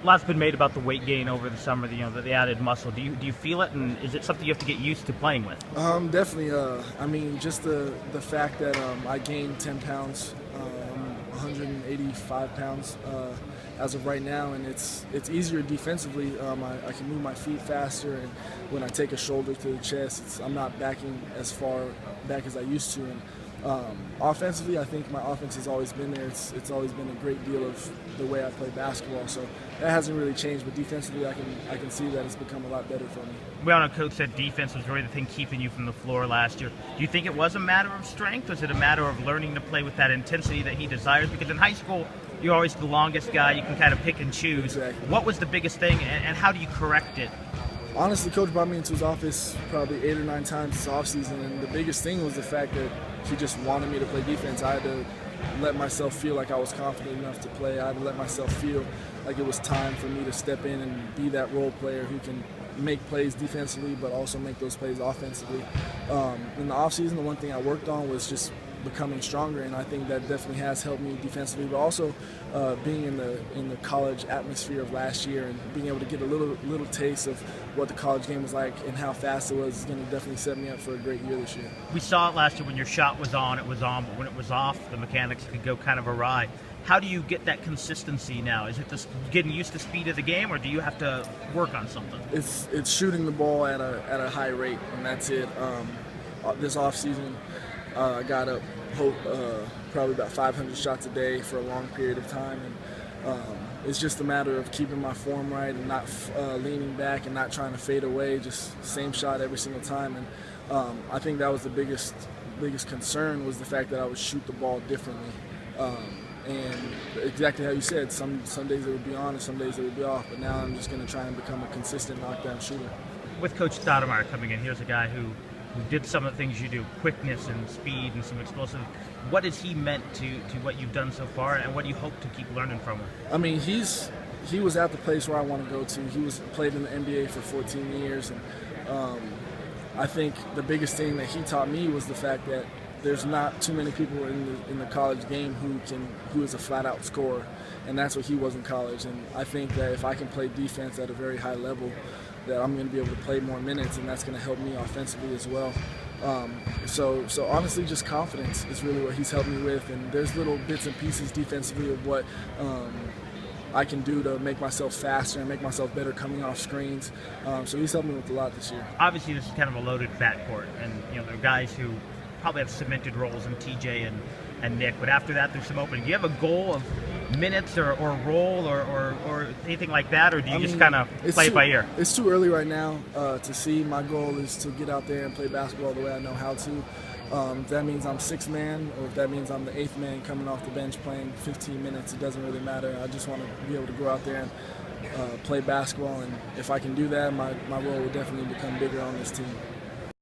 Lots been made about the weight gain over the summer, the added muscle. Do you feel it, and is it something you have to get used to playing with? Definitely. I mean, just the fact that I gained 10 pounds, 185 pounds as of right now, and it's easier defensively. I can move my feet faster, and when I take a shoulder to the chest, I'm not backing as far back as I used to. And offensively, I think my offense has always been there. It's always been a great deal of the way I play basketball, so that hasn't really changed. But defensively, I can see that it's become a lot better for me. We all know Coach said defense was really the thing keeping you from the floor last year. Do you think it was a matter of strength, or is it a matter of learning to play with that intensity that he desires? Because in high school, you're always the longest guy. You can kind of pick and choose. Exactly. What was the biggest thing, and how do you correct it? Honestly, Coach brought me into his office probably 8 or 9 times this offseason, and the biggest thing was the fact that he just wanted me to play defense. I had to let myself feel like I was confident enough to play. I had to let myself feel like it was time for me to step in and be that role player who can make plays defensively but also make those plays offensively. In the offseason, the one thing I worked on was just becoming stronger, and I think that definitely has helped me defensively, but also being in the college atmosphere of last year and being able to get a little taste of what the college game was like and how fast it was is going to definitely set me up for a great year this year. We saw it last year. When your shot was on, it was on, but when it was off, the mechanics could go kind of awry. How do you get that consistency now? Is it just getting used to speed of the game, or do you have to work on something? It's shooting the ball at a high rate, and that's it. This offseason, I got up probably about 500 shots a day for a long period of time, and it's just a matter of keeping my form right and not leaning back and not trying to fade away, just same shot every single time. And I think that was the biggest concern, was the fact that I would shoot the ball differently. And exactly how you said, some days it would be on and some days it would be off, but now I'm just going to try and become a consistent knockdown shooter. With Coach Stoudemire coming in, here's a guy who did some of the things you do, quickness and speed and some explosive. What has he meant to what you've done so far, and what do you hope to keep learning from him? I mean, he was at the place where I want to go to. He played in the NBA for 14 years, and I think the biggest thing that he taught me was the fact that there's not too many people in the college game who is a flat-out scorer, and that's what he was in college. And I think that if I can play defense at a very high level, that I'm going to be able to play more minutes, and that's going to help me offensively as well. So honestly, just confidence is really what he's helped me with, and there's little bits and pieces defensively of what I can do to make myself faster and make myself better coming off screens. So he's helped me with a lot this year. Obviously, this is kind of a loaded backcourt, and there are guys who probably have cemented roles in TJ and Nick, but after that, there's some opening. Do you have a goal of minutes or role or anything like that, or do you just kind of play it by ear? It's too early right now to see. My goal is to get out there and play basketball the way I know how to. If that means I'm 6th man, or if that means I'm the 8th man coming off the bench playing 15 minutes, it doesn't really matter. I just want to be able to go out there and play basketball, and if I can do that, my role will definitely become bigger on this team.